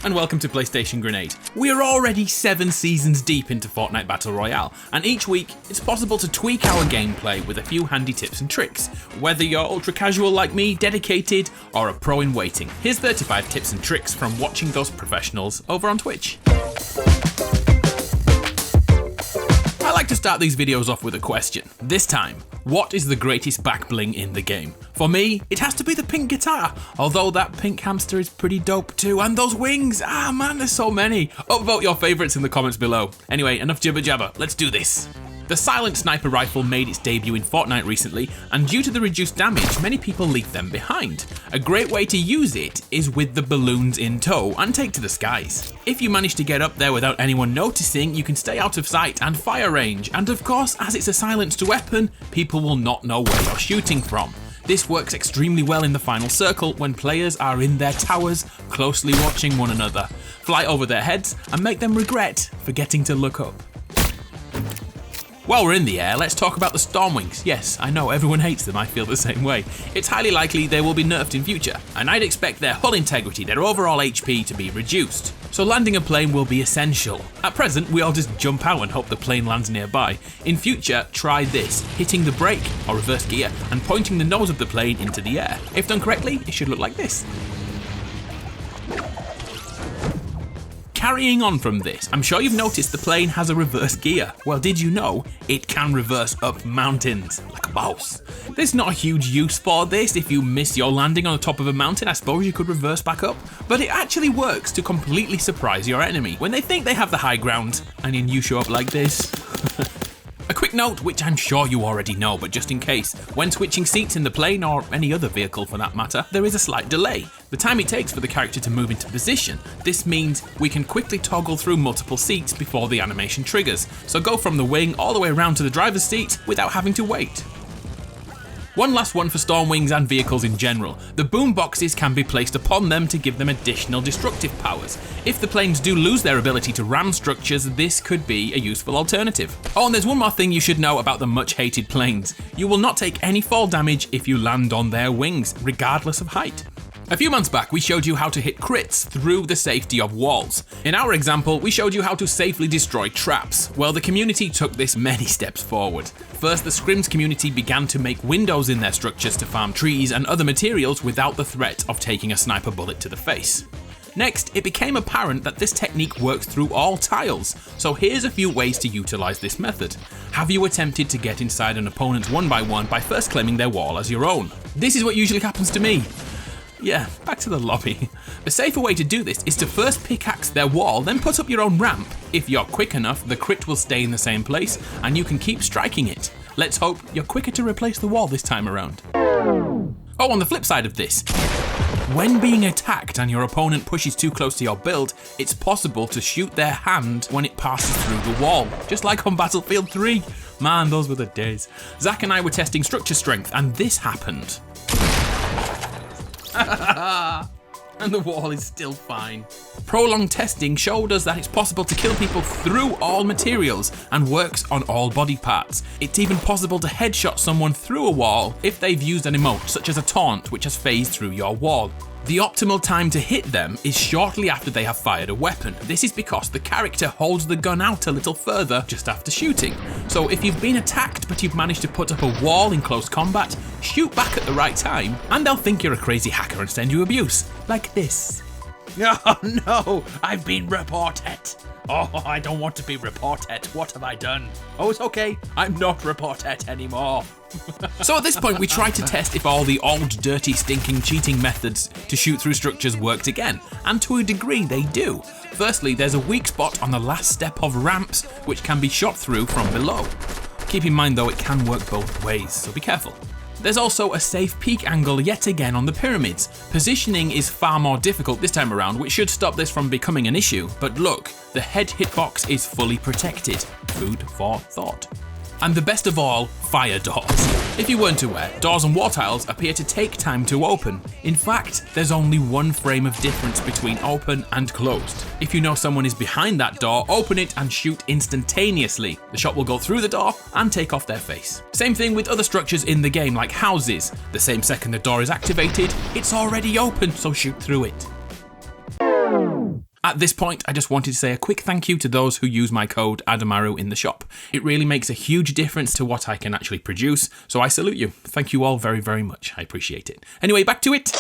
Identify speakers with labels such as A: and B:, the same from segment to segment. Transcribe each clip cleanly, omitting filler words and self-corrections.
A: and welcome to PlayStation Grenade. We are already 7 seasons deep into Fortnite Battle Royale, and each week it's possible to tweak our gameplay with a few handy tips and tricks. Whether you're ultra casual like me, dedicated, or a pro in waiting, here's 35 tips and tricks from watching those professionals over on Twitch. I like to start these videos off with a question. This time, what is the greatest back bling in the game? For me, it has to be the pink guitar, although that pink hamster is pretty dope too, and those wings, man, there's so many. Upvote your favourites in the comments below. Anyway, enough jibber jabber, let's do this. The silent sniper rifle made its debut in Fortnite recently, and due to the reduced damage, many people leave them behind. A great way to use it is with the balloons in tow and take to the skies. If you manage to get up there without anyone noticing, you can stay out of sight and fire range, and of course, as it's a silenced weapon, people will not know where you're shooting from. This works extremely well in the final circle when players are in their towers, closely watching one another. Fly over their heads and make them regret forgetting to look up. While we're in the air, let's talk about the Stormwings. Yes, I know everyone hates them, I feel the same way. It's highly likely they will be nerfed in future, and I'd expect their hull integrity, their overall HP to be reduced. So landing a plane will be essential. At present, we all just jump out and hope the plane lands nearby. In future, try this, hitting the brake or reverse gear and pointing the nose of the plane into the air. If done correctly, it should look like this. Carrying on from this, I'm sure you've noticed the plane has a reverse gear. Well, did you know it can reverse up mountains like a boss? There's not a huge use for this. If you miss your landing on the top of a mountain, I suppose you could reverse back up. But it actually works to completely surprise your enemy when they think they have the high ground and then you show up like this. A quick note, which I'm sure you already know, but just in case, when switching seats in the plane, or any other vehicle for that matter, there is a slight delay. The time it takes for the character to move into position. This means we can quickly toggle through multiple seats before the animation triggers, so go from the wing all the way around to the driver's seat without having to wait. One last one for Stormwings and vehicles in general. The boom boxes can be placed upon them to give them additional destructive powers. If the planes do lose their ability to ram structures, this could be a useful alternative. Oh, and there's one more thing you should know about the much hated planes. You will not take any fall damage if you land on their wings, regardless of height. A few months back, we showed you how to hit crits through the safety of walls. In our example, we showed you how to safely destroy traps. Well, the community took this many steps forward. First, the scrims community began to make windows in their structures to farm trees and other materials without the threat of taking a sniper bullet to the face. Next, it became apparent that this technique works through all tiles, so here's a few ways to utilize this method. Have you attempted to get inside an opponent one by first claiming their wall as your own? This is what usually happens to me. Yeah, back to the lobby. A safer way to do this is to first pickaxe their wall, then put up your own ramp. If you're quick enough, the crit will stay in the same place, and you can keep striking it. Let's hope you're quicker to replace the wall this time around. Oh, on the flip side of this, when being attacked and your opponent pushes too close to your build, it's possible to shoot their hand when it passes through the wall, just like on Battlefield 3. Man, those were the days. Zach and I were testing structure strength, and this happened. And the wall is still fine. Prolonged testing showed us that it's possible to kill people through all materials and works on all body parts. It's even possible to headshot someone through a wall if they've used an emote, such as a taunt, which has phased through your wall. The optimal time to hit them is shortly after they have fired a weapon. This is because the character holds the gun out a little further just after shooting. So if you've been attacked but you've managed to put up a wall in close combat, shoot back at the right time and they'll think you're a crazy hacker and send you abuse. Like this. Oh no, I've been reported. Oh, I don't want to be reported. What have I done? Oh, it's okay. I'm not reported anymore. So at this point, we try to test if all the old, dirty, stinking cheating methods to shoot through structures worked again, and to a degree they do. Firstly, there's a weak spot on the last step of ramps, which can be shot through from below. Keep in mind though, it can work both ways, so be careful. There's also a safe peak angle yet again on the pyramids. Positioning is far more difficult this time around, which should stop this from becoming an issue, but look, the head hitbox is fully protected. Food for thought. And the best of all, fire doors. If you weren't aware, doors and wall tiles appear to take time to open. In fact, there's only one frame of difference between open and closed. If you know someone is behind that door, open it and shoot instantaneously. The shot will go through the door and take off their face. Same thing with other structures in the game, like houses. The same second the door is activated, it's already open, so shoot through it. At this point, I just wanted to say a quick thank you to those who use my code Adamaru in the shop. It really makes a huge difference to what I can actually produce, so I salute you. Thank you all very, very much. I appreciate it. Anyway, back to it.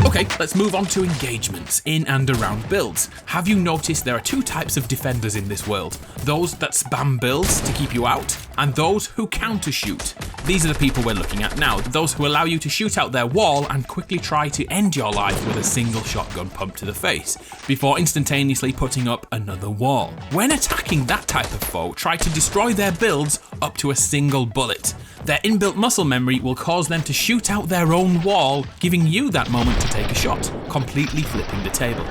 A: Okay, let's move on to engagements in and around builds. Have you noticed there are two types of defenders in this world? Those that spam builds to keep you out, and those who counter-shoot. These are the people we're looking at now, those who allow you to shoot out their wall and quickly try to end your life with a single shotgun pump to the face, before instantaneously putting up another wall. When attacking that type of foe, try to destroy their builds up to a single bullet. Their inbuilt muscle memory will cause them to shoot out their own wall, giving you that moment to take a shot, completely flipping the table.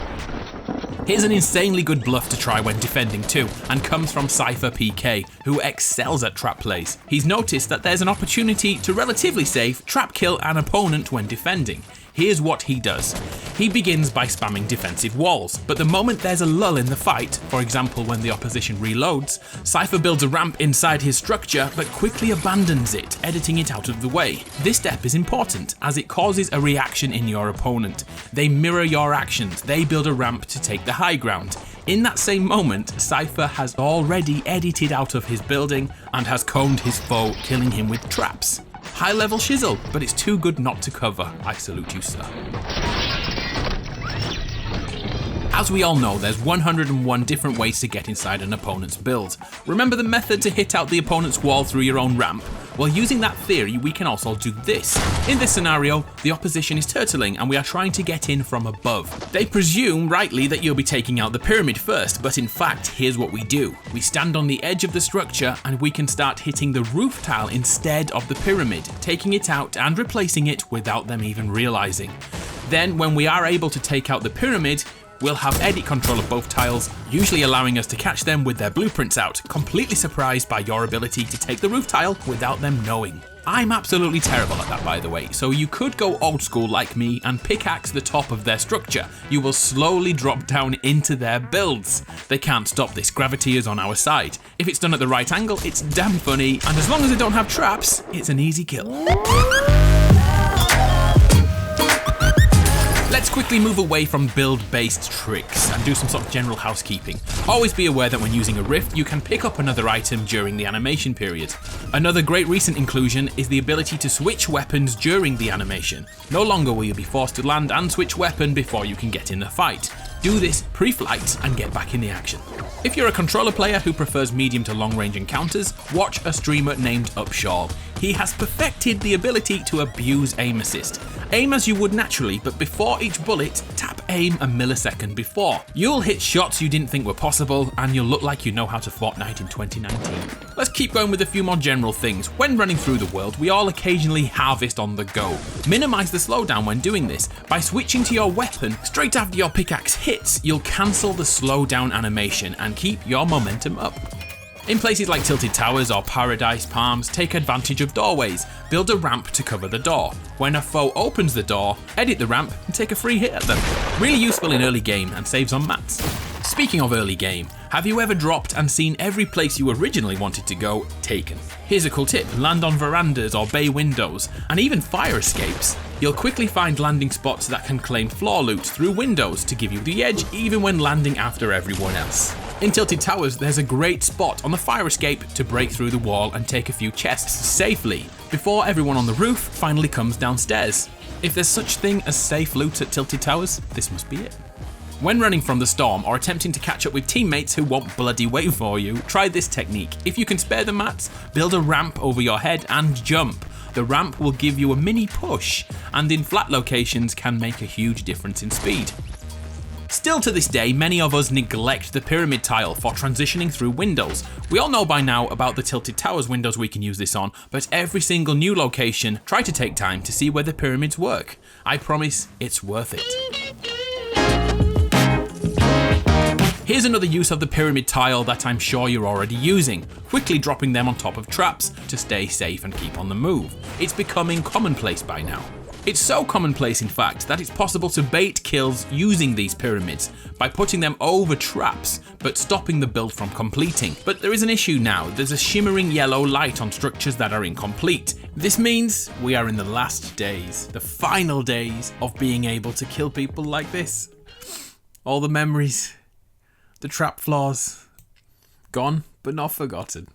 A: Here's an insanely good bluff to try when defending too, and comes from Sypher PK, who excels at trap plays. He's noticed that there's an opportunity to relatively safe trap kill an opponent when defending. Here's what he does. He begins by spamming defensive walls, but the moment there's a lull in the fight, for example when the opposition reloads, Sypher builds a ramp inside his structure but quickly abandons it, editing it out of the way. This step is important as it causes a reaction in your opponent. They mirror your actions, they build a ramp to take the high ground. In that same moment, Sypher has already edited out of his building and has coned his foe, killing him with traps. High level shizzle, but it's too good not to cover. I salute you, sir. As we all know, there's 101 different ways to get inside an opponent's build. Remember the method to hit out the opponent's wall through your own ramp? Well, using that theory, we can also do this. In this scenario, the opposition is turtling and we are trying to get in from above. They presume, rightly, that you'll be taking out the pyramid first, but in fact, here's what we do. We stand on the edge of the structure and we can start hitting the roof tile instead of the pyramid, taking it out and replacing it without them even realizing. Then, when we are able to take out the pyramid, we'll have edit control of both tiles, usually allowing us to catch them with their blueprints out, completely surprised by your ability to take the roof tile without them knowing. I'm absolutely terrible at that, by the way, so you could go old school like me and pickaxe the top of their structure. You will slowly drop down into their builds. They can't stop this, gravity is on our side. If it's done at the right angle, it's damn funny, and as long as they don't have traps, it's an easy kill. Let's quickly move away from build-based tricks and do some sort of general housekeeping. Always be aware that when using a rift, you can pick up another item during the animation period. Another great recent inclusion is the ability to switch weapons during the animation. No longer will you be forced to land and switch weapon before you can get in the fight. Do this pre-flight and get back in the action. If you're a controller player who prefers medium to long range encounters, watch a streamer named Upshall. He has perfected the ability to abuse aim assist. Aim as you would naturally, but before each bullet, tap aim a millisecond before. You'll hit shots you didn't think were possible, and you'll look like you know how to Fortnite in 2019. Let's keep going with a few more general things. When running through the world, we all occasionally harvest on the go. Minimize the slowdown when doing this. By switching to your weapon, straight after your pickaxe hits, you'll cancel the slowdown animation and keep your momentum up. In places like tilted towers or paradise palms, take advantage of doorways. Build a ramp to cover the door. When a foe opens the door, edit the ramp and take a free hit at them. Really useful in early game and saves on mats. Speaking of early game, have you ever dropped and seen every place you originally wanted to go taken? Here's a cool tip: land on verandas or bay windows, and even fire escapes. You'll quickly find landing spots that can claim floor loot through windows to give you the edge even when landing after everyone else. In tilted towers, there's a great spot on the fire escape to break through the wall and take a few chests safely, before everyone on the roof finally comes downstairs. If there's such thing as safe loot at tilted towers, this must be it. When running from the storm or attempting to catch up with teammates who won't bloody wait for you, try this technique. If you can spare the mats, build a ramp over your head and jump. The ramp will give you a mini push, and in flat locations can make a huge difference in speed. Still to this day, many of us neglect the pyramid tile for transitioning through windows. We all know by now about the tilted towers windows we can use this on, but every single new location, try to take time to see where the pyramids work. I promise it's worth it. Here's another use of the pyramid tile that I'm sure you're already using, quickly dropping them on top of traps to stay safe and keep on the move. It's becoming commonplace by now. It's so commonplace in fact that it's possible to bait kills using these pyramids by putting them over traps but stopping the build from completing. But there is an issue now. There's a shimmering yellow light on structures that are incomplete. This means we are in the last days, the final days of being able to kill people like this. All the memories, the trap flaws, gone but not forgotten.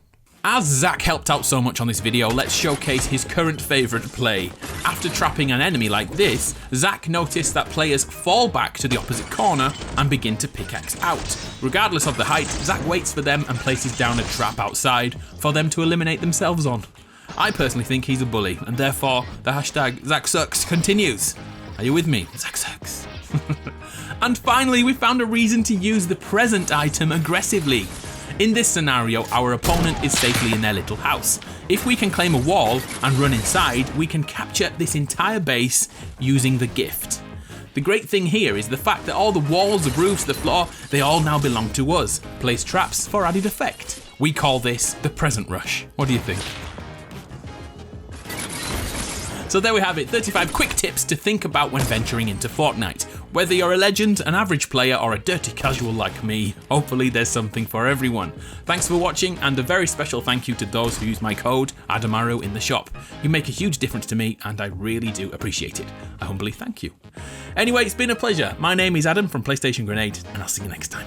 A: As Zach helped out so much on this video, let's showcase his current favourite play. After trapping an enemy like this, Zach noticed that players fall back to the opposite corner and begin to pickaxe out. Regardless of the height, Zach waits for them and places down a trap outside for them to eliminate themselves on. I personally think he's a bully, and therefore the hashtag ZachSucks continues. Are you with me? ZachSucks. And finally, we found a reason to use the present item aggressively. In this scenario, our opponent is safely in their little house. If we can claim a wall and run inside, we can capture this entire base using the gift. The great thing here is the fact that all the walls, the roofs, the floor, they all now belong to us. Place traps for added effect. We call this the present rush. What do you think? So there we have it, 35 quick tips to think about when venturing into Fortnite. Whether you're a legend, an average player, or a dirty casual like me, hopefully there's something for everyone. Thanks for watching, and a very special thank you to those who use my code Adamaru in the shop. You make a huge difference to me, and I really do appreciate it. I humbly thank you. Anyway, it's been a pleasure. My name is Adam from PlayStation Grenade, and I'll see you next time.